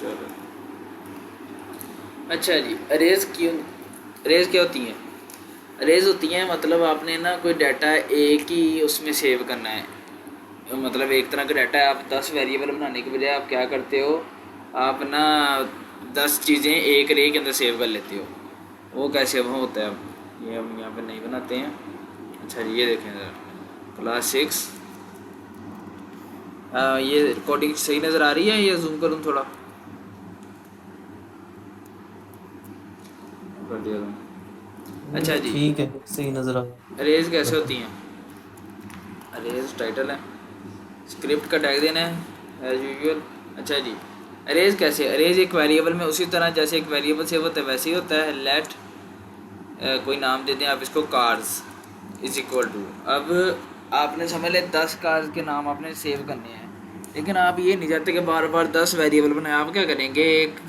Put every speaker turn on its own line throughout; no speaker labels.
चलो अच्छा जी, अरेज क्यों, अरेज क्या होती हैं? अरेज होती हैं मतलब आपने ना कोई डाटा एक ही उसमें सेव करना है, मतलब एक तरह का डाटा है, आप 10 वेरिएबल बनाने के बजाय आप क्या करते हो, आप ना 10 चीज़ें एक रे के अंदर सेव कर लेते हो। वो कैसे वो होता है, अब ये हम यहाँ पे नहीं बनाते हैं। अच्छा जी, ये देखें ज़रा, क्लास 6। ये रिकॉर्डिंग सही नज़र आ रही है या जूम करूँ थोड़ा? कर दिया था। अच्छा जी,
ठीक है, सही नजर आ रहा
अरेज कैसे
है।
होती हैं? अरेज टाइटल है, स्क्रिप्ट का टैग देना है एज यूजुअल। अच्छा जी, अरेज कैसे, अरेज एक वेरिएबल में उसी तरह जैसे एक वेरिएबल सेव होता है वैसे ही होता है। लेट कोई नाम दे दें आप इसको, कार्स इज इक्वल टू, अब आपने समझ लें 10 कार्स के नाम आपने सेव करने हैं, लेकिन आप ये नहीं चाहते कि बार बार 10 वेरिएबल बनाए। आप क्या करेंगे, एक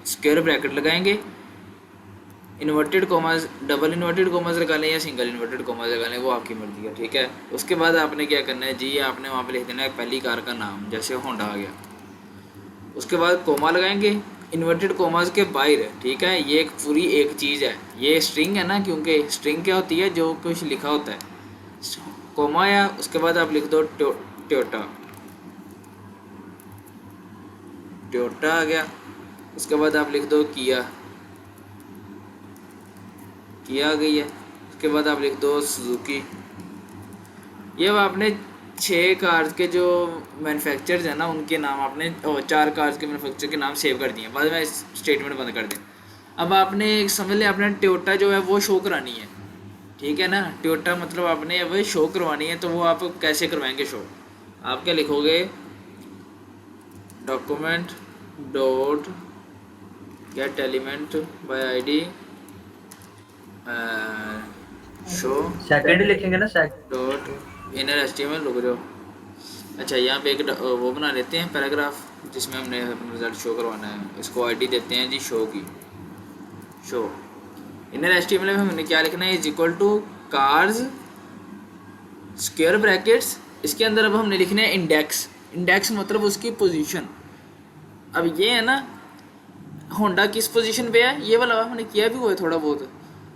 स्क्वायर ब्रैकेट लगाएंगे, inverted commas, double inverted commas लगा लें या सिंगल इन्वर्टेड कोमास लगा लें, वो आपकी मर्ज़ी है, ठीक है। उसके बाद आपने क्या करना है जी, आपने वहाँ पे लिख देना है पहली कार का नाम, जैसे होंडा आ गया। उसके बाद कोमा लगाएंगे इन्वर्टेड कोमास के बाहर, ठीक है। ये एक पूरी एक चीज़ है, ये स्ट्रिंग है ना, क्योंकि स्ट्रिंग क्या होती है, जो कुछ लिखा होता है, कोमा आया, उसके बाद आप लिख दो टोयोटा, टोयोटा आ गया। उसके बाद आप लिख दो किया, किया आ गई है। उसके बाद आप लिख दो सुजुकी। ये अब आपने 6 कार्स के जो मैन्युफैक्चरर्स हैं ना, उनके नाम आपने 4 कार्स के मैन्युफैक्चर के नाम सेव कर दिए, बाद में स्टेटमेंट बंद कर दें। अब आपने एक समझ लिया, आपने टोयोटा जो है वो शो करानी है, ठीक है ना। टोयोटा मतलब आपने अब शो करवानी है, तो वो आप कैसे करवाएंगे शो? आप क्या लिखोगे, document dot gate element by ID show
second लिखेंगे ना,
डॉट
सेकंड।
इनर एचटीएमएल, रुक जाओ। अच्छा, यहाँ पे एक वो बना लेते हैं पैराग्राफ, जिसमें हमने अपना रिज़ल्ट शो करवाना है। इसको आईडी देते हैं जी शो की, शो। इनर एचटीएमएल में हमने क्या लिखना है, is equal to cars square brackets, इसके अंदर अब हमने लिखना है इंडेक्स। इंडेक्स मतलब उसकी पोजीशन। अब ये है ना, होंडा किस पोजीशन पे है, ये वाला हमने किया भी हुआ है थोड़ा बहुत।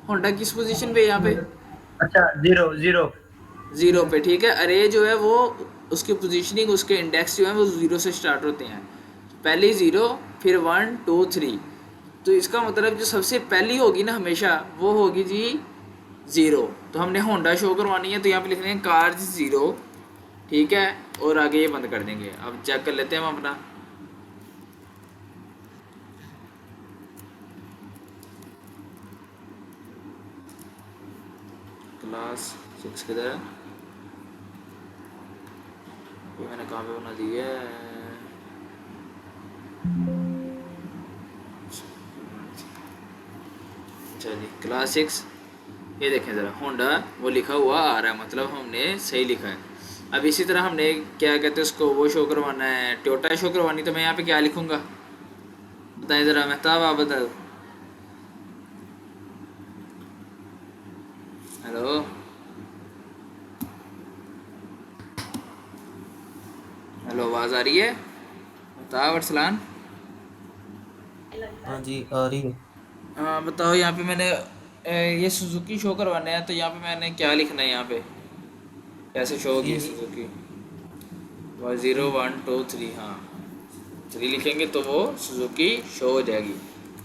होंडा किस पोजीशन पे है यहाँ पे,
अच्छा, जीरो जीरो।
ज़ीरो पे, ठीक है। अरे जो है वो उसकी पोजीशनिंग, उसके इंडेक्स जो है वो ज़ीरो से स्टार्ट होते हैं, पहले ज़ीरो, फिर 1 2 3। तो इसका मतलब जो सबसे पहली होगी ना हमेशा, वो होगी जी ज़ीरो। तो हमने होंडा शो करवानी है, तो यहाँ पे लिख रहे हैं कार्स ज़ीरो, ठीक है। और आगे ये बंद कर देंगे। अब चेक कर लेते हैं हम अपना, क्लास 6 किधर है, ये मैंने कहाँ पे बना दी है। अच्छा जी, क्लास 6, ये देखें ज़रा, होंडा वो लिखा हुआ आ रहा है, मतलब हमने सही लिखा है। अब इसी तरह हमने क्या कहते हैं उसको, वो शो करवाना है, टोयोटा शो करवानी, तो मैं यहाँ पे क्या लिखूँगा बताएं ज़रा, मेहताब आप बता दो। हेलो, हेलो, आवाज़ आ रही है मेहताब अरसलान?
हाँ जी, आ रही है।
हाँ बताओ, यहाँ पे मैंने ये सुजुकी शो करवाना है, तो यहाँ पे मैंने क्या लिखना है, यहाँ पे कैसे शो होगी
थ्री।
सुजुकी, 0 1 2 3, हाँ 3 लिखेंगे तो वो सुजुकी शो हो जाएगी।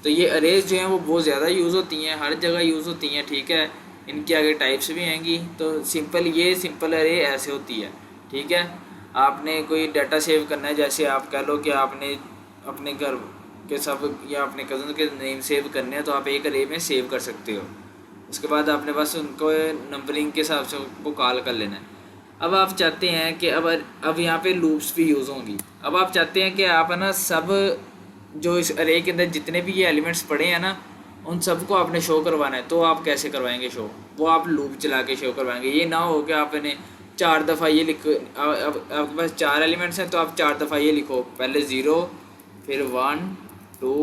तो ये अरेज जो हैं वो बहुत ज़्यादा यूज़ होती हैं, हर जगह यूज़ होती हैं, ठीक है। इनके आगे टाइप्स भी आएंगी। तो सिंपल, ये सिंपल अरे ऐसे होती है, ठीक है। आपने कोई डाटा सेव करना है, जैसे आप कह लो कि आपने अपने घर के सब या अपने कज़न के नेम सेव करने हैं, तो आप एक अरे में सेव कर सकते हो। उसके बाद आपने बस उनको नंबरिंग के हिसाब से उनको कॉल कर लेना है। अब आप चाहते हैं कि अब यहाँ पे लूप्स भी यूज़ होंगी। अब आप चाहते हैं कि आप है ना सब जो इस अरे के अंदर जितने भी ये एलिमेंट्स पड़े हैं ना, उन सबको आपने शो करवाना है। तो आप कैसे करवाएंगे शो, वो आप लूप चला के शो करवाएंगे। ये ना हो कि आपने 4 दफ़ा ये लिखो, अब आपके पास 4 एलिमेंट्स हैं, तो आप 4 दफ़ा ये लिखो, पहले 0, फिर 1 2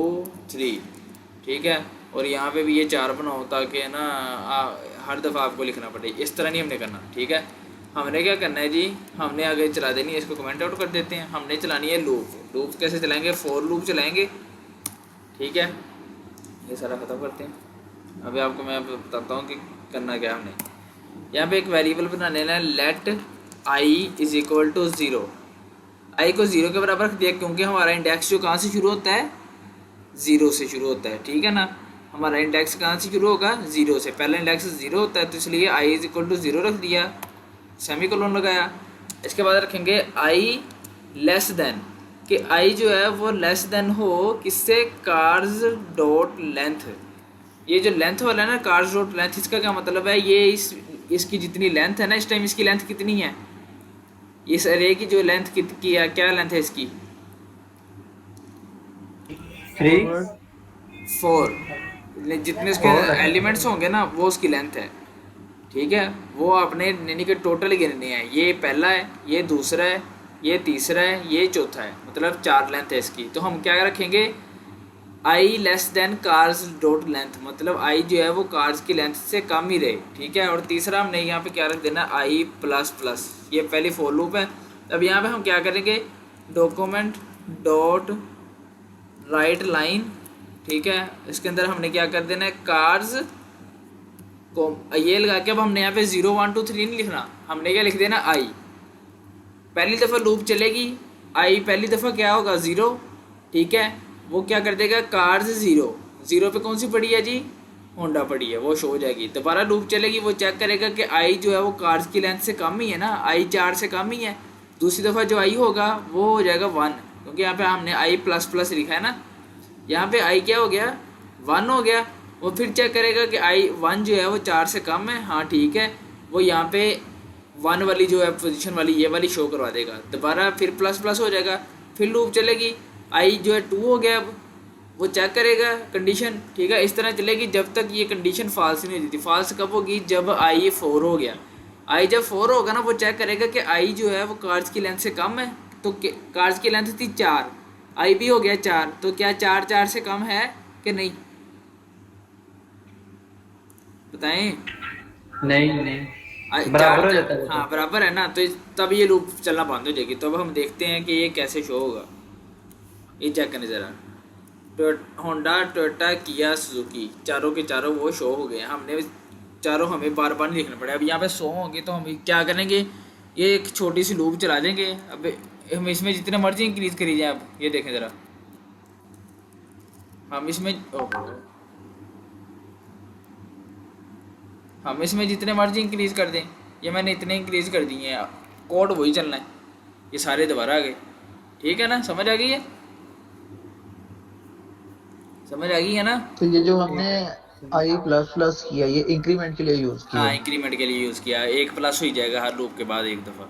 3, ठीक है। और यहाँ पे भी ये 4 बनाओ, ताकि ना हर दफ़ा आपको लिखना पड़े। इस तरह नहीं हमने करना, ठीक है। हमने क्या करना है जी, हमने आगे चला देनी है, इसको कमेंट आउट कर देते हैं। हमने चलानी है लूप। लूप कैसे चलाएंगे, फॉर लूप चलाएंगे, ठीक है। ये सारा ख़त्म करते हैं। अभी आपको मैं बताता हूँ कि करना क्या हमने। यहाँ पे एक वेरिएबल बना लेना है, let I is equal to zero. I को ज़ीरो के बराबर रख दिया, क्योंकि हमारा इंडेक्स जो कहाँ से शुरू होता है, ज़ीरो से शुरू होता है, ठीक है ना। हमारा इंडेक्स कहाँ से शुरू होगा, ज़ीरो से। पहला इंडेक्स ज़ीरो होता है, तो इसलिए आई इज इक्वल टू ज़ीरो रख दिया, सेमीकोलन लगाया। इसके बाद रखेंगे आई लेस देन, कि आई जो है वो लेस देन हो किससे, कार्स डॉट लेंथ। ये जो लेंथ वाला है ना, कार्स डॉट लेंथ, इसका क्या मतलब है, ये इसकी जितनी लेंथ है ना, इस टाइम इसकी लेंथ कितनी है, इस अरे की जो लेंथ की है, क्या लेंथ है इसकी,
3
फॉरवर्ड
4। जितने उसके
4 है।
एलिमेंट्स होंगे ना, वो उसकी लेंथ है, ठीक है। वो आपने यानी कि टोटल गिनने हैं। ये पहला है, ये दूसरा है, ये तीसरा है, ये चौथा है, मतलब 4 लेंथ है इसकी। तो हम क्या रखेंगे, I less than cars dot length, मतलब आई जो है वो कार्स की लेंथ से कम ही रहे, ठीक है। और तीसरा हमने यहाँ पे क्या रख देना, आई प्लस प्लस। ये पहली फॉर लूप है। अब यहाँ पे हम क्या करेंगे, डॉक्यूमेंट डॉट राइट लाइन, ठीक है। इसके अंदर हमने क्या कर देना है, कार्स को ये लगा के। अब हमने यहाँ पे 0 1 2 3 नहीं लिखना, हमने क्या लिख देना, आई। पहली दफ़ा लूप चलेगी, आई पहली दफ़ा क्या होगा, ज़ीरो, ठीक है। वो क्या कर देगा, कार्स ज़ीरो, ज़ीरो पे कौन सी पड़ी है जी, होंडा पड़ी है, वो शो हो जाएगी। दोबारा लूप चलेगी, वो चेक करेगा कि आई जो है वो कार्स की लेंथ से कम ही है ना, आई 4 से कम ही है। दूसरी दफ़ा जो आई होगा वो हो जाएगा 1, क्योंकि यहाँ पे हमने आई प्लस प्लस लिखा है ना। यहाँ पे आई क्या हो गया, 1 हो गया। वो फिर चेक करेगा कि आई 1 जो है वो 4 से कम है, हाँ ठीक है। वो यहाँ पे 1 वाली जो है पोजीशन वाली, ये वाली शो करवा देगा। दोबारा फिर प्लस प्लस हो जाएगा, फिर लूप चलेगी, आई जो है 2 हो गया। अब वो चेक करेगा कंडीशन, ठीक है। इस तरह चलेगी जब तक ये कंडीशन फॉल्स नहीं हो जाती। फॉल्स कब होगी, जब आई 4 हो गया। आई जब 4 होगा ना, वो चेक करेगा कि आई जो है वो कार्स की लेंथ से कम है। तो कार्स की लेंथ थी 4, आई भी हो गया 4, तो क्या 4 4 से कम है कि नहीं, बताएं।
नहीं नहीं,
चार
बराबर हो जाता है।
हाँ बराबर है ना, तो तब ये लूप चलना बंद हो जाएगी। तो अब हम देखते हैं कि ये कैसे शो होगा, ये चेक करने ज़रा। होंडा, टोयोटा, किया, सुजुकी, चारों के चारों वो शो हो गए। हमने चारों हमें बार बार नहीं लिखना पड़े। अब यहाँ पे शो होंगे तो हम क्या करेंगे, ये एक छोटी सी लूप चला देंगे। अब हम इसमें जितने मर्जी इंक्रीज़ करी जाए। अब ये देखें ज़रा, हम इसमें हम इसमें जितने मर्जी इंक्रीज़ कर दें, ये मैंने इतने इंक्रीज़ कर दिए हैं, कोड वही चलना है। ये सारे दोबारा आ गए, ठीक है ना, समझ आ गई है, समझ आ गई है ना।
तो ये जो हमने आई प्लस प्लस किया, ये इंक्रीमेंट के लिए यूज
हाँ,
किया।
इंक्रीमेंट के लिए यूज़ किया। एक प्लस हो ही जाएगा हर लूप के बाद, एक दफ़ा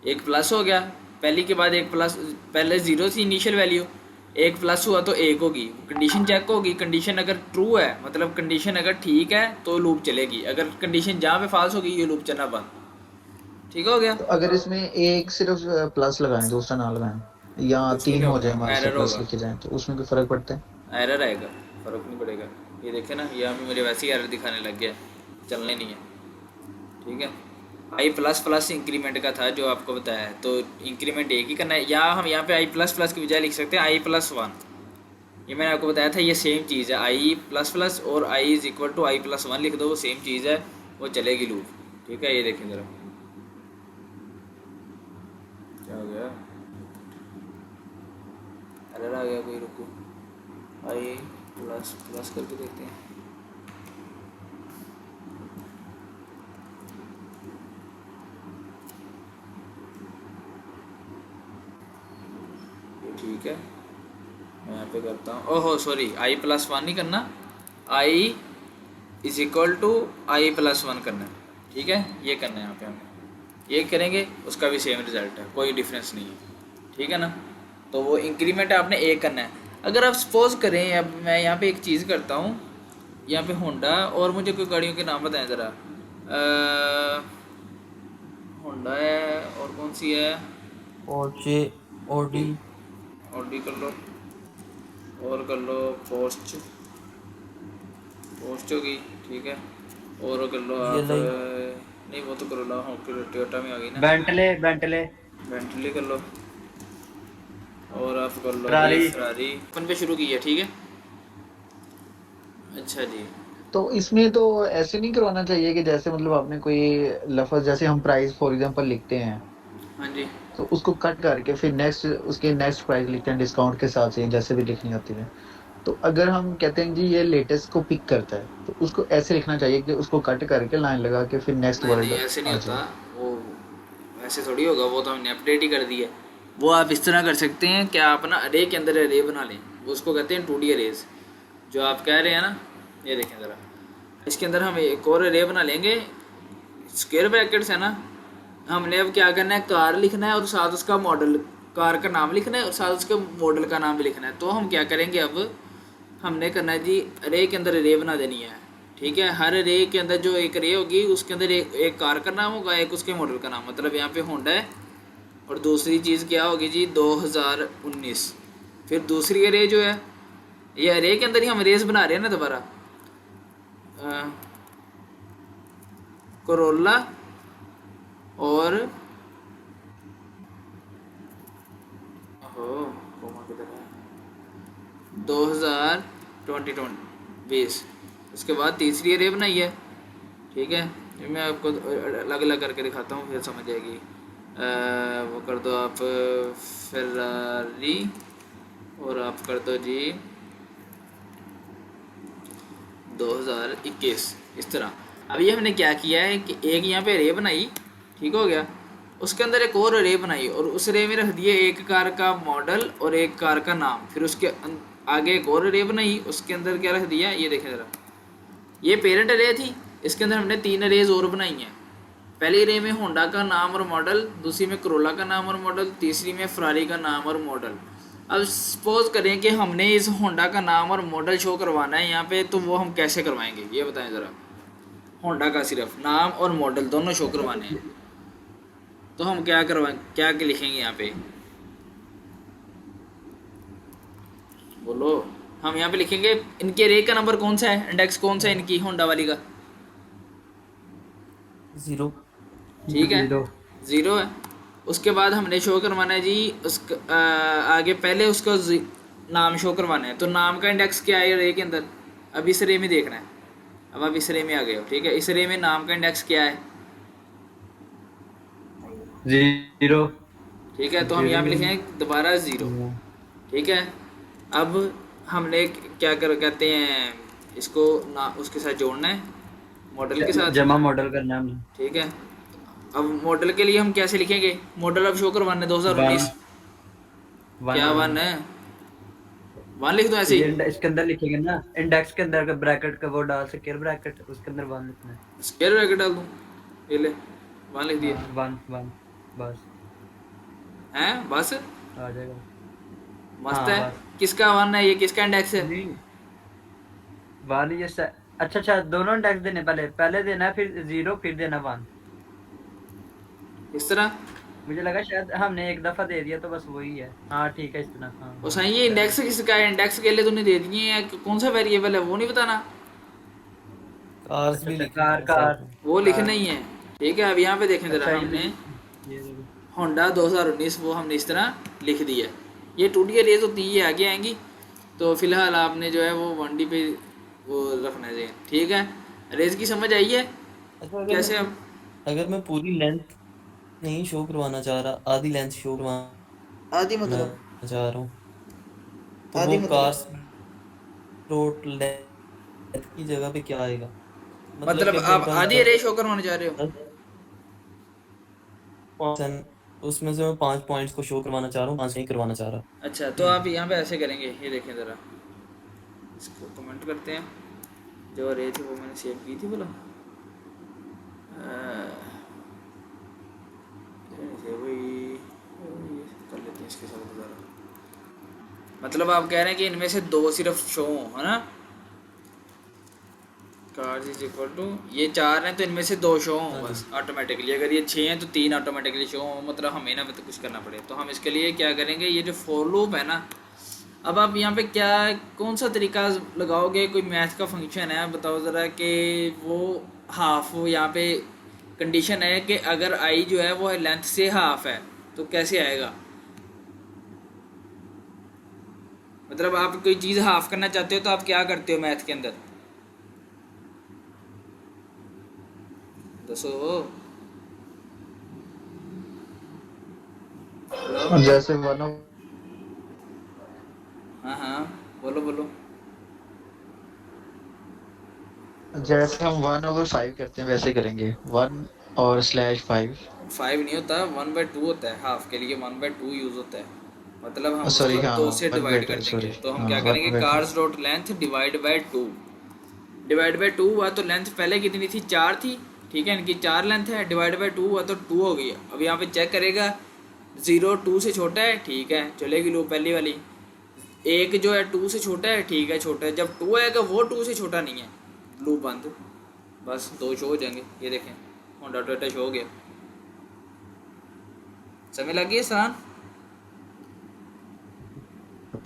एक प्लस हो गया। पहली के बाद एक प्लस, पहले ज़ीरो थी इनिशियल वैल्यू, एक प्लस हुआ तो एक होगी। कंडीशन चेक होगी, कंडीशन अगर ट्रू है, मतलब कंडीशन अगर ठीक है तो लूप चलेगी। अगर कंडीशन जहाँ पे फॉल्स होगी, ये लूप चलना बंद। ठीक हो गया।
तो अगर इसमें एक सिर्फ प्लस लगाएं, दूसरा ना लगाएं, या
उसमें
3
क्या
हो
होगा,
जाए हमारे से
एरर
प्लस
होगा,
लिखे जाएं, तो उसमें कोई फर्क पड़ता है?
एरर आएगा, फ़र्क नहीं पड़ेगा। ये देखे ना, यहाँ पे मेरे वैसे ही एरर दिखाने लग गया, चलने नहीं है, ठीक है। आई प्लस प्लस इंक्रीमेंट का था जो आपको बताया है, तो इंक्रीमेंट एक ही करना है। या हम यहाँ पे आई प्लस प्लस की बजाय लिख सकते हैं आई प्लस 1। ये मैंने आपको बताया था, ये सेम चीज़ है। आई प्लस प्लस और i is equal to i plus 1 लिख दो, वो सेम चीज़ है, वो चलेगी लूप, ठीक है। ये देखें ज़रा क्या हो गया, एरर आ गया कोई, रुको, आई प्लस प्लस करके देखते हैं। ये ठीक है, मैं यहाँ पे करता हूँ। ओहो सॉरी, आई प्लस 1 नहीं करना, i is equal to i plus 1 करना है, ठीक है। ये करना है यहाँ पे हमें, ये करेंगे उसका भी सेम रिजल्ट है, कोई डिफरेंस नहीं है, ठीक है ना। तो वो इंक्रीमेंट आपने एक करना है। अगर आप सपोज करें, अब मैं यहाँ पे एक चीज़ करता हूँ, यहाँ पे होंडा, और मुझे कोई गाड़ियों के नाम बताएं ज़रा। होंडा है, और कौन सी है,
पोर्चे, ऑडी,
ऑडी कर लो, और कर लो पोर्च, पोर्च होगी, ठीक है। और कर लो आप
जीएलआई,
नहीं वो तो करोला हो टोयोटा में आ गई ना।
बेंटले बेंटले
बेंटली कर लो, और आप कर लो जी
फरारी
फरारी। अपन पे शुरू की है, ठीक है। अच्छा जी।
तो इसमें तो ऐसे नहीं करवाना चाहिए कि जैसे मतलब आपने कोई लफ्ज, जैसे हम प्राइस फॉर एग्जांपल लिखते हैं
हाँ जी।
तो उसको कट करके फिर नेक्स्ट उसके नेक्स्ट प्राइस लिखते हैं डिस्काउंट के साथ से, जैसे भी लिखनी होती है। तो अगर हम कहते हैं जी ये लेटेस्ट को पिक करता है तो उसको ऐसे लिखना चाहिए कि उसको कट करके लाइन लगा के फिर नेक्स्ट
नहीं नहीं
वर्ड
ऐसे नहीं
आ
होता
जाए।
वो, ऐसे थोड़ी होगा, वो तो हमने अपडेट ही कर दी है। वो आप इस तरह कर सकते हैं कि आप ना अरे के अंदर अरे बना लें, वो उसको कहते हैं 2D अरेज, जो आप कह रहे हैं ना। ये देखें ज़रा, इसके अंदर हम एक और अरे बना लेंगे, स्क्वायर ब्रैकेट्स है ना। हमने अब क्या करना है, कार लिखना है और साथ उसका मॉडल, कार का नाम लिखना है और साथ उसके मॉडल का नाम भी लिखना है। तो हम क्या करेंगे, अब हमने करना है जी अरे के अंदर अरे बना देनी है, ठीक है। हर अरे के अंदर जो एक अरे होगी उसके अंदर एक कार का नाम होगा, एक उसके मॉडल का नाम, मतलब यहाँ पे होंडा है। और दूसरी चीज़ क्या होगी जी 2019। फिर दूसरी अरे जो है, ये अरे के अंदर ही हम अरेज बना रहे हैं ना दोबारा, कोरोला और हो कोमा किधर है 2020। उसके बाद तीसरी अरे बनाई है, ठीक है। ये मैं आपको अलग अलग करके दिखाता हूँ, फिर समझ आएगी। वो कर दो आप फेरारी, और आप कर दो जी 2021, इस तरह। अब ये हमने क्या किया है कि एक यहाँ पे रे बनाई, ठीक हो गया। उसके अंदर एक और रे बनाई और उस रे में रख दिए एक कार का मॉडल और एक कार का नाम। फिर उसके आगे एक और रे बनाई, उसके अंदर क्या रख दिया, ये देखें ज़रा, ये पेरेंट रे थी, इसके अंदर हमने 3 रेज और बनाई हैं। पहली रे में होंडा का नाम और मॉडल, दूसरी में करोला का नाम और मॉडल, तीसरी में फरारी का नाम और मॉडल। अब सपोज करें कि हमने इस होंडा का नाम और मॉडल शो करवाना है यहाँ पे, तो वो हम कैसे करवाएंगे ये बताएं ज़रा। होंडा का सिर्फ नाम और मॉडल दोनों शो करवाने हैं, तो हम क्या लिखेंगे यहाँ पे, बोलो। हम यहाँ पे लिखेंगे इनके रे का नंबर कौन सा है, इंडेक्स कौन सा है इनकी होंडा वाली का,
0
ठीक है
0
ज़ीरो है। उसके बाद हमने शो करवाना है जी उसका आगे पहले उसका नाम शो करवाना है। तो नाम का इंडेक्स क्या है रे के अंदर, अब इस रे में देखना है। अब आप इस रे में आ गए हो, ठीक है। इस रे में नाम का इंडेक्स क्या है,
0
ठीक है। तो हम यहाँ पे
0
लिखेंगे दोबारा 0, ठीक है। अब हमने क्या कर कहते हैं इसको ना उसके साथ जोड़ना है, मॉडल के साथ,
जमा मॉडल करना हमने
ठीक है। अब मॉडल के लिए हम कैसे लिखेंगे, मॉडल अब शो करवाने 2019,
1 1
क्या 1 है, 1 लिख दो ऐसे
ये
ही,
इसके अंदर लिखेंगे ना, इंडेक्स के अंदर का ब्रैकेट का वो डाल स्क्वायर ब्रैकेट, उसके अंदर 1 लिखना है।
स्क्वायर ब्रैकेट डाल दूँ, ये ले 1 लिख दिया,
हाँ 1 1 बस
हैं बस,
आ जाएगा।
मस्त
हाँ
है।
बस
किसका 1 है, ये किसका इंडेक्स है,
नहीं 1 ये अच्छा अच्छा दोनों इंडेक्स देने, पहले पहले देना है फिर 0 फिर देना 1।
इस तरह।
मुझे लगा शायद हमने एक दफा दे दिया तो बस वही है। हाँ ठीक है इस तरह, हाँ
और
हाँ
सही ये
चलो।
इंडेक्स किसका है, इंडेक्स के लिए तूने दे दिए हैं, कौन सा वेरिएबल है वो नहीं बताना,
कार्स
अच्छा
भी
अच्छा
लिखना
कार
है
कार
साथ में।
वो लिखना
कार
ही है, ठीक है। अब यहाँ पे देखें जरा,
अच्छा
हमने
ये देखो।
होंडा 2019 वो हमने इस तरह लिख दिया है। ये 2D अरेज होती है, ये आगे आएंगी। तो फिलहाल आपने जो है वो 1D पे वो रखना है, ठीक है। अरेज की समझ आई है
अच्छा
कैसे हम,
अगर मैं पूरी लेंथ नहीं शो करवाना चाह रहा, आधी लेंथ शो करवाना
आदि मतलब,
चाह रहा हूँ, तो
आदि
वो
मतलब
कार्स रोड लेंथ की जगह पे क्या आएगा? मतलब कि
मतलब
मेरे
आप
पास
आदि अरे शो करवाने जा रहे हो,
10 उसमें से मैं 5 पॉइंट्स को शो करवाना चाह रहा हूँ, 5 नहीं करवाना चाह रहा।
अच्छा। तो आप यहाँ पे ऐसे करेंगे, ये देखें ज़रा, इसको कमेंट करते हैं। जो अरे थी वो मैंने सेव की थी बोला, वही कर लेते हैं इसके साथ ज़रा। मतलब आप कह रहे हैं कि इनमें से 2 सिर्फ शो हो, है ना। कार्स इज इक्वल टू, ये 4 हैं तो इनमें से 2 शो हों
हाँ जी।
बस ऑटोमेटिकली। अगर ये 6 हैं तो 3 ऑटोमेटिकली शो हों, मतलब हमें ना तो कुछ करना पड़े। तो हम इसके लिए क्या करेंगे, ये जो फॉर लूप है ना, अब आप यहाँ पे क्या कौन सा तरीका लगाओगे, कोई मैथ का फंक्शन है बताओ ज़रा कि वो हाफ यहाँ पे कंडीशन है कि अगर आई जो है वो लेंथ से हाफ है तो कैसे आएगा, मतलब आप कोई चीज़ हाफ करना चाहते हो तो आप क्या करते हो मैथ के अंदर, दसो। हेलो।
जैसे
हाँ हाँ, बोलो बोलो।
जैसे हम 1/5 करते हैं वैसे करेंगे, 1 और/5।
5 नहीं होता, 1/2 होता है, हाफ के लिए 1/2 यूज़ होता है, मतलब हम
सॉरी,
उसको
हाँ
2 से
वन बाई
डिवाइड कर
टू
देंगे।
सॉरी,
तो हम
हाँ
क्या करेंगे,
1/2।
Cars dot length divide by 2, divide by 2 हुआ तो लेंथ पहले कितनी थी, 4 थी, ठीक है, इनकी 4 लेंथ है, डिवाइड बाय 2 हुआ तो 2 हो गई। अब यहाँ पे चेक करेगा 0 2 से छोटा है, ठीक है चलेगी लूप पहली वाली। एक जो है 2 से छोटा है, ठीक है छोटा है, जब 2 आएगा वो 2 से छोटा नहीं है, लूप बंद, बस 2 शो हो जाएंगे। ये देखें होंडा टोयोटा शो हो गया, समय लग गई सरान।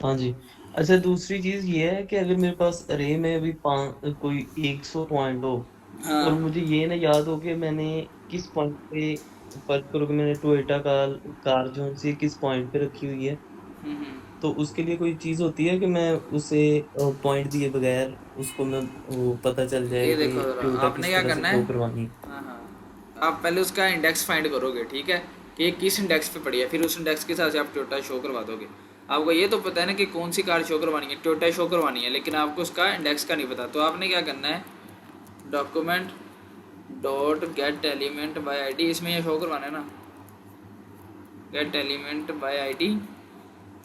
हाँ जी। अच्छा, दूसरी चीज ये है कि अगर मेरे पास अरे में अभी कोई 100 पॉइंट हो, और
हाँ।
मुझे ये ना याद हो कि मैंने किस पॉइंट पे, फर्ज करो कि मैंने टोयोटा कार जो सी किस पॉइंट पे रखी हुई है,
हम्म।
तो उसके लिए कोई चीज होती है कि मैं उसे पॉइंट दिए बगैर उसको मैं वो पता चल जाए
ये देखो
कि
जरा,
टोयोटा
आपने
किस
क्या
तरह से
करना
शो
है,
करवानी है।
हाँ हाँ, आप पहले उसका इंडेक्स फाइंड करोगे, ठीक है, कि ये किस इंडेक्स पे पड़ी है, फिर उस इंडेक्स के हिसाब से आप टोयोटा शो करवा दोगे। आपको ये तो पता है ना कि कौन सी कार शो करवानी है, टोयोटा शो करवानी है, लेकिन आपको उसका इंडेक्स का नहीं पता। तो आपने क्या करना है, document dot gate element by ID, इसमें ये शो करवाना है ना, gate element by ID,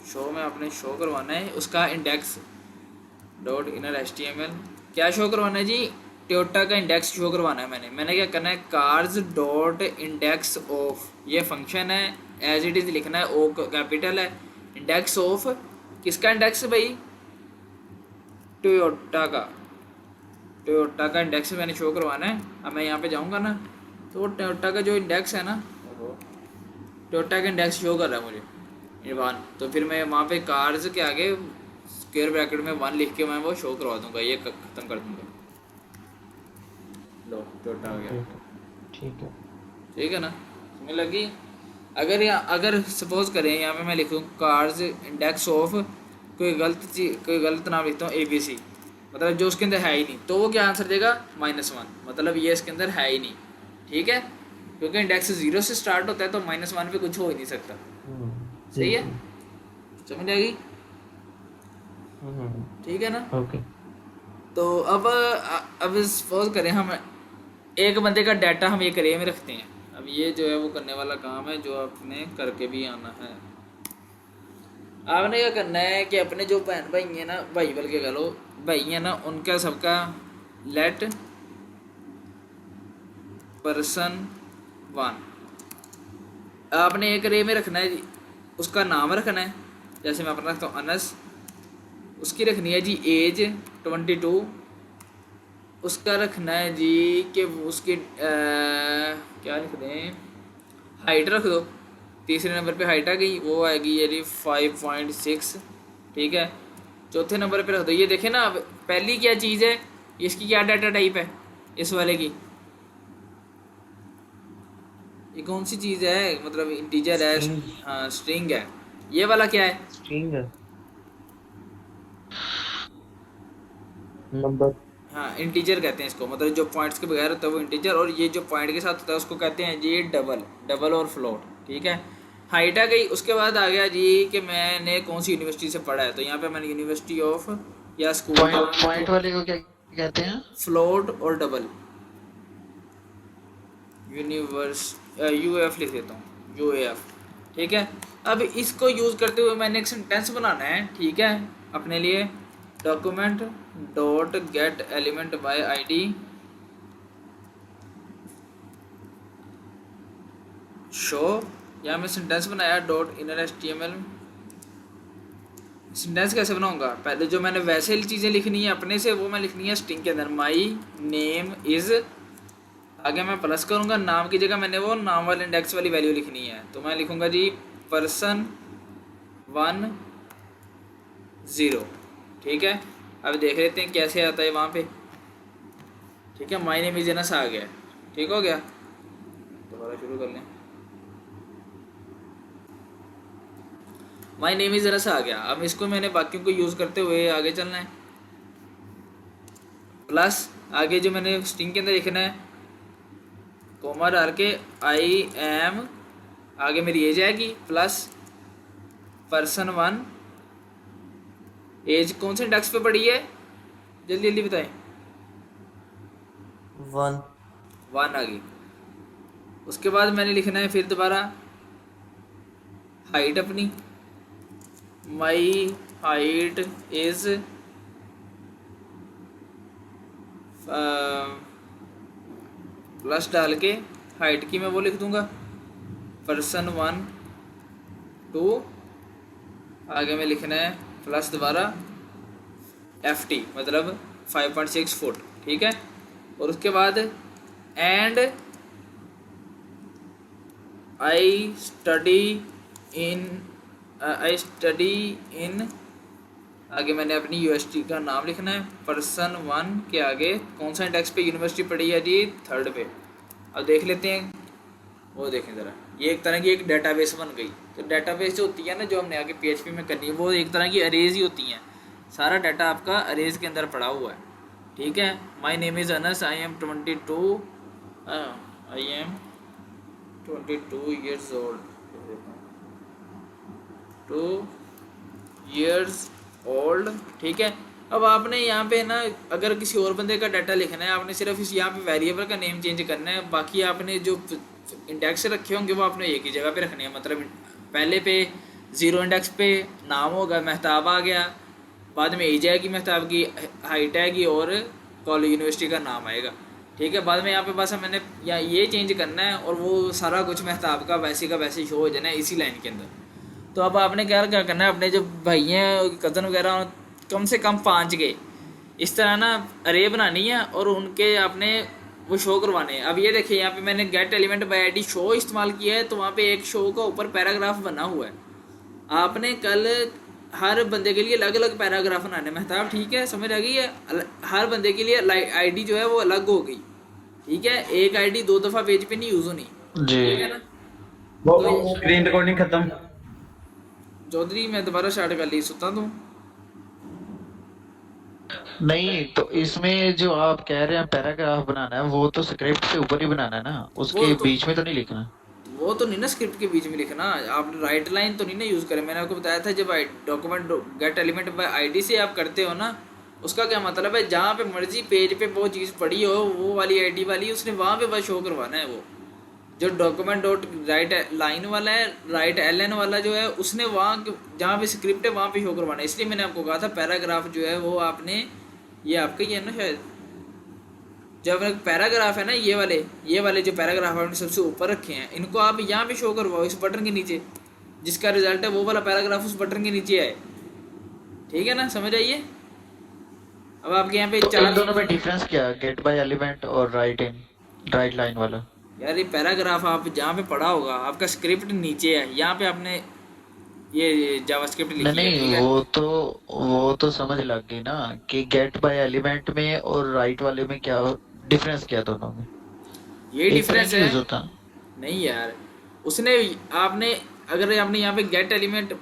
show में आपने शो करवाना है उसका इंडेक्स डॉट इनर HTML। क्या शो करवाना है जी, टोयोटा का इंडेक्स शो करवाना है। मैंने क्या करना है, कार्स डॉट इंडेक्स ऑफ, ये फंक्शन है, एज इट इज़ लिखना है, ओ कैपिटल है, इंडेक्स ऑफ, किसका इंडेक्स भाई, टोयोटा का, टोयोटा का इंडेक्स मैंने शो करवाना है। अब मैं यहाँ पे जाऊँगा ना, तो टोयोटा का जो इंडेक्स है ना, टोयोटा का इंडेक्स शो कर रहा है मुझे, ये 1, तो फिर मैं वहाँ पे कार्स के आगे स्क्वायर ब्रैकेट में 1 लिख के मैं वो शो करवा दूंगा, ये ख़त्म कर दूंगा। लो टोयोटा आ गया,
ठीक है, ठीक है।
ठीक है ना, समझ लगी। अगर यहाँ, अगर सपोज करें यहाँ पे मैं लिखूँ कार्स इंडेक्स ऑफ, कोई गलत चीज, कोई गलत नाम लिखता हूँ ABC, मतलब जो उसके अंदर है ही नहीं, तो वो क्या आंसर देगा, -1, मतलब ये इसके अंदर है ही नहीं, ठीक है, क्योंकि इंडेक्स 0 से स्टार्ट होता है तो -1 पे कुछ हो ही नहीं सकता। सही है,
बिल्कुल।
समझ आएगी,
हम्म।
ठीक है ना।
ओके।
तो अब सपोज करें हम एक बंदे का डाटा हम एक अरे में रखते हैं। अब ये जो है वो करने वाला काम है जो आपने करके भी आना है। आपने क्या करना है कि अपने जो बहन भाई हैं ना, भाई बल्कि कह लो भाई हैं ना, उनका सबका लेट person1 आपने एक अरे में रखना है जी, उसका नाम रखना है, जैसे मैं अपना रखता हूँ अनस, उसकी रखनी है जी एज 22, उसका रखना है जी कि उसकी क्या लिख दें, हाइट रख दो, तीसरे नंबर पे हाइट आ गई, वो आएगी ये जी 5.6, ठीक है। चौथे नंबर पे रख दो, ये देखें ना, अब पहली क्या चीज़ है, इसकी क्या डाटा टाइप है, इस वाले की, ये कौन सी चीज़ है, मतलब इंटीजर है,
स्ट्रिंग।
हाँ स्ट्रिंग है। ये वाला क्या है,
स्ट्रिंग है, नंबर।
हाँ इंटीजर कहते हैं इसको, मतलब जो पॉइंट्स के बगैर होता है वो इंटीजर, और ये जो पॉइंट के साथ होता है उसको कहते हैं जी डबल, डबल और फ्लोट, ठीक है। हाइट आ गई, उसके बाद आ गया जी कि मैंने कौन सी यूनिवर्सिटी से पढ़ा है, तो यहाँ पे मैंने यूनिवर्सिटी ऑफ या स्कूल का
पॉइंट
नाम
पॉइंट
तो
वाले को क्या कहते हैं?
फ्लोट और डबल, UF लिख देता हूँ, UAF, ठीक है। अब इसको यूज़ करते हुए मैंने एक सेंटेंस बनाना है, ठीक है, अपने लिए, document dot gate element by ID show, या मैं सेंटेंस बनाया डॉट इनर HTML। सेंटेंस कैसे बनाऊंगा, पहले जो मैंने वैसे चीज़ें लिखनी है अपने से, वो मैं लिखनी है स्ट्रिंग के अंदर, माई नेम इज़, आगे मैं प्लस करूँगा, नाम की जगह मैंने वो नाम वाले इंडेक्स वाली वैल्यू लिखनी है, तो मैं लिखूँगा जी person1 0, ठीक है। अब देख लेते हैं कैसे आता है वहाँ पे, ठीक है, माई नेम इज़ एनस आ गया, ठीक हो गया। दोबारा शुरू कर लें। माई नेम इज़ रस आ गया। अब इसको मैंने बाकियों को यूज़ करते हुए आगे चलना है। प्लस आगे जो मैंने स्ट्रिंग के अंदर लिखना है, कोमा डाल के आई एम, आगे मेरी एज आएगी, प्लस पर्सन 1, एज कौन से इंडेक्स पे पड़ी है, जल्दी जल्दी बताएं।
1
आ गई। उसके बाद मैंने लिखना है फिर दोबारा हाइट अपनी, माई हाइट इज प्लस डाल के हाइट की मैं वो लिख दूंगा पर्सन 1 2, आगे में लिखना है प्लस दोबारा FT मतलब 5.6 फुट, ठीक है। और उसके बाद एंड आई स्टडी इन, आगे मैंने अपनी यूनिवर्सिटी का नाम लिखना है, पर्सन 1 के आगे कौन सा इंडेक्स पे यूनिवर्सिटी पड़ी है जी, 3rd पे। अब देख लेते हैं, वो देखें ज़रा, ये एक तरह की एक डेटाबेस बन गई। तो डेटाबेस जो होती है ना, जो हमने आगे PHP में करनी है, वो एक तरह की अरेज ही होती हैं। सारा डाटा आपका अरेज के अंदर पड़ा हुआ है, ठीक है। My name is Anas, I am 22 years old, 2 years old, ठीक है। अब आपने यहाँ पे ना अगर किसी और बंदे का डाटा लिखना है, आपने सिर्फ इस यहाँ पे वेरिएबल का नेम चेंज करना है, बाकी आपने जो इंडेक्स रखे होंगे वो आपने एक ही जगह पे रखने हैं। मतलब पहले पे 0 इंडेक्स पे नाम होगा, महताब आ गया, बाद में एज आएगी महताब की, हाइट आएगी और कॉलेज यूनिवर्सिटी का नाम आएगा, ठीक है। बाद में यहाँ पे बस मैंने यहाँ ये चेंज करना है और वो सारा कुछ महताब का वैसे शो हो जाना है इसी लाइन के अंदर। तो अब आपने क्या करना है, अपने जो भाई हैं कज़न वगैरह कम से कम 5 के इस तरह ना अरे बनानी है और उनके आपने वो शो करवाने हैं। अब ये देखिए यहाँ पे मैंने gate element by ID show इस्तेमाल किया है, तो वहाँ पे एक शो का ऊपर पैराग्राफ बना हुआ है। आपने कल हर बंदे के लिए अलग अलग पैराग्राफ बनाने महताब, ठीक है, समझ आ गई है। हर बंदे के लिए आईडी जो है वो अलग हो गई, ठीक है। एक आईडी 2 दफ़ा पेज पे नहीं यूज़ होनी, ठीक है ना।
वो स्क्रीन रिकॉर्डिंग खत्म।
चौधरी मैं दोबारा स्टार्ट कर ली, सुता दूँ
नहीं, तो इसमें जो आप कह रहे हैं पैराग्राफ बनाना है, वो तो स्क्रिप्ट से ऊपर ही बनाना है ना, उसके बीच में तो नहीं लिखना।
वो तो नहीं ना स्क्रिप्ट के बीच में लिखना। आप राइट लाइन तो नहीं ना यूज़ करें। मैंने आपको बताया था जब document gate element by ID से आप करते हो ना, उसका क्या मतलब है, जहाँ पे मर्जी पेज पे वो चीज़ पड़ी हो, वो वाली आईडी वाली उसने वहाँ पे बस शो करवाना है। वो जो डॉक्यूमेंट डॉट राइट लाइन वाला है, राइट LN वाला जो है, उसने वहाँ जहाँ पे स्क्रिप्ट है वहाँ पे शो करवाना है। इसलिए मैंने आपको कहा था पैराग्राफ जो है वो आपने, ये आपका ही है ना शायद, जो अपने पैराग्राफ है ना, ये वाले जो पैराग्राफ आपने सबसे ऊपर रखे हैं, इनको आप यहाँ पे शो करवाओ इस बटन के नीचे, जिसका रिजल्ट है वो वाला पैराग्राफ उस बटन के नीचे आए, ठीक है ना, समझ आइए। अब आपके यहाँ पे
तो इन
4
दोनों में डिफरेंस क्या है, गेट बाय एलिमेंट और राइट लाइन वाला?
यार ये पैराग्राफ आप जहाँ पे पढ़ा होगा, आपका स्क्रिप्ट नीचे है, यहाँ पे आपने ये जावास्क्रिप्ट लिखी है,
नहीं,
ठीक है?
वो तो समझ लग गई ना कि गेट बाय एलिमेंट में और राइट वाले में क्या डिफरेंस, क्या दोनों में
ये डिफरेंस है।
यूज होता?
नहीं यार, उसने आपने अगर आपने यहाँ पे gate element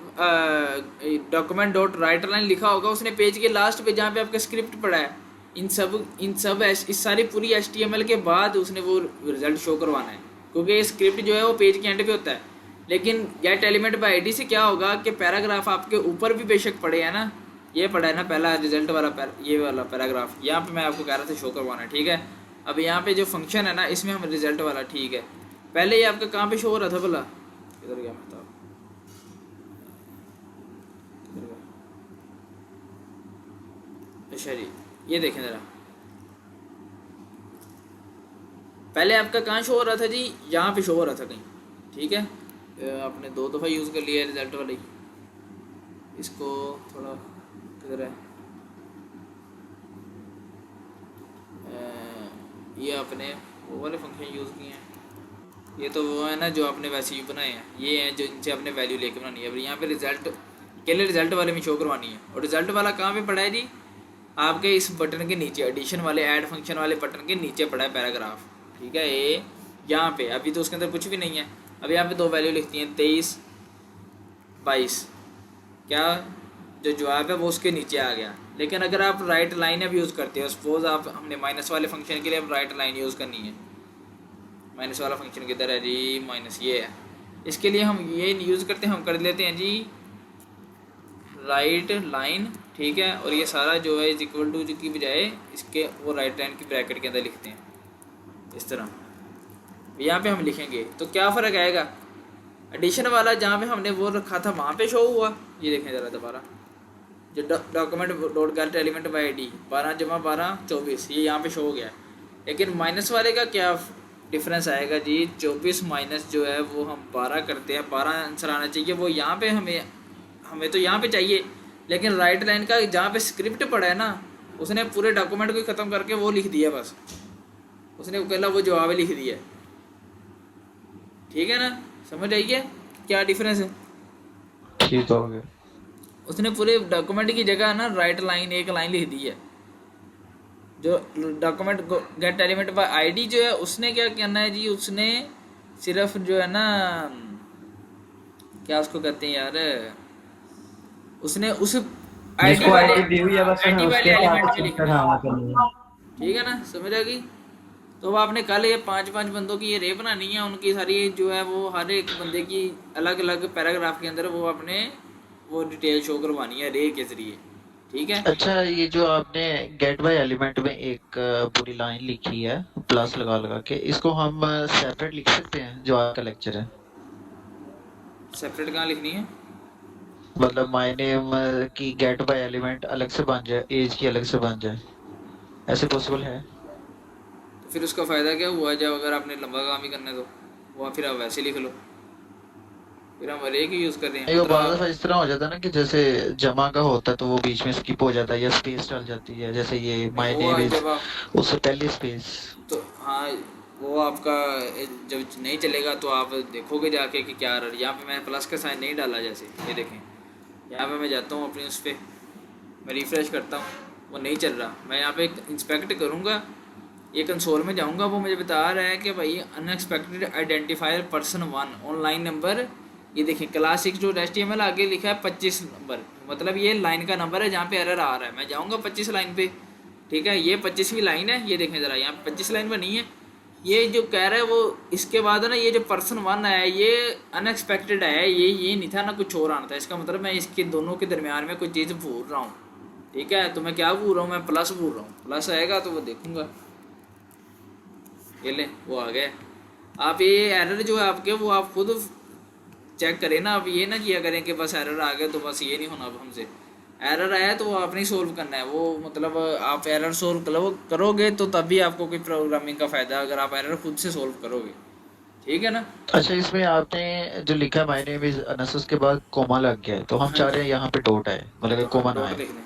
document dot right line लिखा होगा, उसने पेज के लास्ट पे जहाँ पे आपका स्क्रिप्ट पड़ा है, इन सब इस सारी पूरी HTML के बाद उसने वो रिजल्ट शो करवाना है, क्योंकि ये स्क्रिप्ट जो है वो पेज के एंड पे होता है। लेकिन गेट एलिमेंट बाय आईडी से क्या होगा कि पैराग्राफ आपके ऊपर भी बेशक पड़े हैं ना, ये पड़ा है ना पहला रिजल्ट वाला ये वाला पैराग्राफ, यहाँ पे मैं आपको कह रहा था शो करवाना है, ठीक है। अब यहाँ पे जो फंक्शन है ना, इसमें हम रिजल्ट वाला, ठीक है। पहले ये आपका कहाँ पे शो हो रहा था भला, किधर गया मतलब, अच्छा जी, ये देखें ज़रा, पहले आपका कहाँ शो हो रहा था जी, यहाँ पे शो हो रहा था कहीं, ठीक है। आपने 2 दफ़ा यूज़ कर लिया है रिजल्ट वाली, इसको थोड़ा किधर है, ये आपने वो वाले फंक्शन यूज़ किए हैं, ये तो वो है ना जो आपने वैसे ही बनाए हैं, ये हैं जो इनसे आपने वैल्यू लेके बनानी है। अब यहाँ पे रिजल्ट के लिए रिजल्ट वाले में शो करवानी है, और रिजल्ट वाला कहाँ पे पड़ा है जी, आपके इस बटन के नीचे, एडिशन वाले ऐड फंक्शन वाले बटन के नीचे पड़ा है पैराग्राफ, ठीक है, ये यहाँ पे अभी तो उसके अंदर कुछ भी नहीं है। अब यहाँ पे दो वैल्यू लिखती हैं 23 22, क्या जो जवाब है वो उसके नीचे आ गया। लेकिन अगर आप राइट लाइन अब यूज़ करते हो, सपोज आप हमने माइनस वाले फंक्शन के लिए अब राइट लाइन यूज़ करनी है। माइनस वाला फंक्शन किधर है जी, माइनस ये है। इसके लिए हम ये यूज़ करते हैं, हम कर लेते हैं जी राइट लाइन, ठीक है। और ये सारा जो है इज इक्वल टू की बजाय इसके वो राइट लाइन की ब्रैकेट के अंदर लिखते हैं इस तरह। यहाँ पे हम लिखेंगे तो क्या फ़र्क आएगा, एडिशन वाला जहाँ पे हमने वो रखा था वहाँ पे शो हुआ। ये देखें ज़रा दोबारा, जो document dot gate element by I D 12 जमा 12 24, ये यहाँ पे शो हो गया। लेकिन माइनस वाले का क्या डिफरेंस आएगा जी, 24 माइनस जो है वो हम 12 करते हैं, 12 आंसर आना चाहिए, वो यहाँ पे हमें तो यहाँ पे चाहिए। लेकिन राइट लाइन का जहाँ पे स्क्रिप्ट पड़ा है ना, उसने पूरे डॉक्यूमेंट को ख़त्म करके वो लिख दिया, बस उसने अकेला वो जवाब लिख दिया। ठीक है ना, समझ आइए क्या डिफरेंस है।
ठीक हो गया।
उसने पूरे डॉक्यूमेंट की जगह ना राइट लाइन एक लाइन लिख दी है। जो document gate element by ID जो है उसने क्या करना है जी, उसने सिर्फ जो है ना क्या उसको कहते हैं यार, उसने उस आईडी वाले एलिमेंट में लिखना है। ठीक है ना, समझ आ गई। तो आपने कल ये 5-5 बंदों की ये रे बनानी है, उनकी सारी जो है वो हर एक बंदे की अलग अलग पैराग्राफ के अंदर वो अपने वो डिटेल शो करवानी है रे के जरिए। ठीक है।
अच्छा, ये जो आपने गेट बाय एलिमेंट में एक पूरी लाइन लिखी है प्लस लगा लगा के, इसको हम सेपरेट लिख सकते हैं जो आपका लेक्चर है?
सेपरेट कहाँ लिखनी है?
मतलब माय नेम की गेट बाय एलिमेंट अलग से बन जाए, एज की अलग से बन जाए, ऐसे पॉसिबल है?
तो फिर उसका फ़ायदा क्या हुआ जब अगर आपने लंबा काम ही करना है तो वो फिर आप वैसे लिख लो, फिर हम अरे की यूज़ कर रहे हैं।
एक बार दफा इस तरह हो जाता है ना कि जैसे जमा का होता है तो वो बीच में स्किप हो जाता है या स्पेस डल जाती है, जैसे ये माय
वो
नेम इज
जब आप
उससे पहले स्पेस।
तो हाँ, वो आपका जब नहीं चलेगा तो आप देखोगे जाके कि क्या error। यहाँ पे मैंने प्लस का साइन नहीं डाला, जैसे ये देखें यहाँ पे मैं जाता हूँ अपनी उस पर, मैं रिफ़्रेश करता हूँ, वो नहीं चल रहा। मैं यहाँ पे इंस्पेक्ट करूँगा, ये कंसोल में जाऊँगा, वो मुझे बता रहा है कि भाई unexpected identifier person 1 online number, ये देखिए क्लास 6 जो HTML आगे लिखा है 25 नंबर, मतलब ये लाइन का नंबर है जहाँ पे एरर आ रहा है। मैं जाऊँगा 25 लाइन पे, ठीक है, ये 25वीं लाइन है, ये देखें ज़रा यहाँ पे 25 लाइन बनी है। ये जो कह रहा है वो इसके बाद है ना, ये जो पर्सन 1 है ये अनएक्सपेक्टेड है, ये नहीं था ना, कुछ और आना था। इसका मतलब मैं इसके दोनों के दरमियान में कोई चीज़ भूल रहा हूँ। ठीक है, तो मैं क्या भूल रहा हूँ, मैं प्लस भूल रहा हूँ। प्लस आएगा तो वो देखूँगा, ये ले वो आ गया। आप ये एरर जो है आपके वो आप खुद चेक करें ना, आप ये ना किया करें कि बस एरर आ गया तो बस ये नहीं होना। अब हमसे एरर आया तो वो आपने सोल्व करना है, वो मतलब आप एरर सोल्व करोगे तो तभी आपको कोई प्रोग्रामिंग का फ़ायदा, अगर आप एरर खुद से सोल्व करोगे। ठीक है ना।
अच्छा, इसमें आपने जो लिखा माय नेम इज अनस, उसके बाद कोमा लग गया है, तो हम चाह रहे हैं यहाँ पे डॉट है, मतलब कोमा ना
डॉट
आए।
लिख दें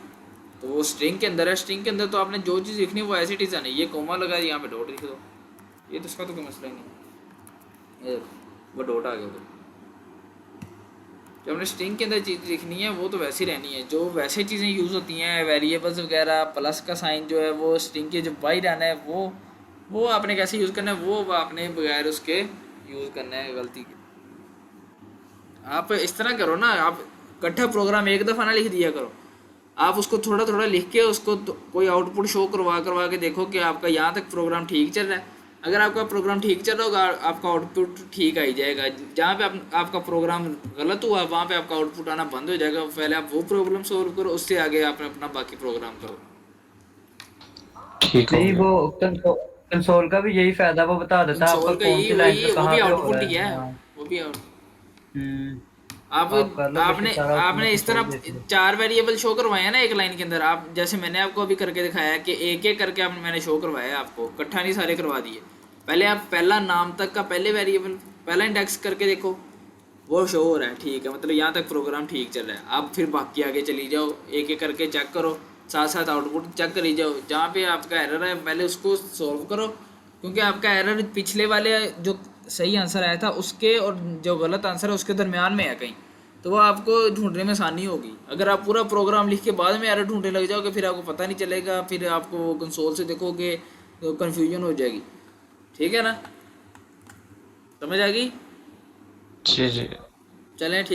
तो वो स्ट्रिंग के अंदर है, स्ट्रिंग के अंदर तो आपने जो चीज़ लिखनी है वो ऐसी चीज़ नहीं, ये कोमा लगा यहाँ पे डॉट लिख दो, ये तो इसका तो कोई मसला ही नहीं, ये वो डॉट आ गया। तो जो हमने स्ट्रिंग के अंदर चीज़ लिखनी है वो तो वैसी रहनी है, जो वैसे चीज़ें यूज़ होती हैं वेरिएबल्स वगैरह, प्लस का साइन जो है वो स्ट्रिंग के जो बाहर आना है वो आपने कैसे यूज़ करना है, वो आपने बगैर उसके यूज़ करना है गलती के। आप इस तरह करो ना, आप इकट्ठा प्रोग्राम एक दफ़ा ना लिख दिया करो, आप उसको थोड़ा थोड़ा लिख के उसको कोई आउटपुट शो करवा के देखो कि आपका यहाँ तक प्रोग्राम ठीक चल रहा है। अगर आपका प्रोग्राम ठीक चल रहा होगा आपका आउटपुट ठीक आ ही जाएगा। जहाँ पे आपका प्रोग्राम गलत हुआ वहाँ पे आपका आउटपुट आना बंद हो जाएगा। पहले आप वो प्रॉब्लम सॉल्व करो, उससे आगे आप अपना बाकी प्रोग्राम करो।
ठीक
नहीं, वो कंसोल का भी यही फायदा, वो बता देता है आपका कौन सी लाइन पे कहाँ पे हो रहा है।
वो भी
आपने
आपने इस तरह 4 वेरिएबल शो करवाए हैं ना एक लाइन के अंदर। आप जैसे मैंने आपको अभी करके दिखाया कि एक एक करके मैंने शो करवाया, आपको इकट्ठा नहीं सारे करवा दिए। पहले आप पहला नाम तक का पहले वेरिएबल पहला इंडेक्स करके देखो, वो शो हो रहा है, ठीक है, मतलब यहाँ तक प्रोग्राम ठीक चल रहा है। आप फिर बाकी आगे चली जाओ, एक एक करके चेक करो, साथ साथ आउटपुट चेक करी जाओ। जहाँ पे आपका एरर है पहले उसको सॉल्व करो, क्योंकि आपका एरर पिछले वाले जो सही आंसर आया था उसके और जो गलत आंसर है उसके दरमियान में है कहीं, तो वो आपको ढूंढने में आसानी होगी। अगर आप पूरा प्रोग्राम लिख के बाद में एरर ढूंढने लग जाओगे फिर आपको पता नहीं चलेगा, फिर आपको कंसोल से देखोगे तो कन्फ्यूजन हो जाएगी। ठीक है ना। समझ आ गई?
जी जी
चलें ठीक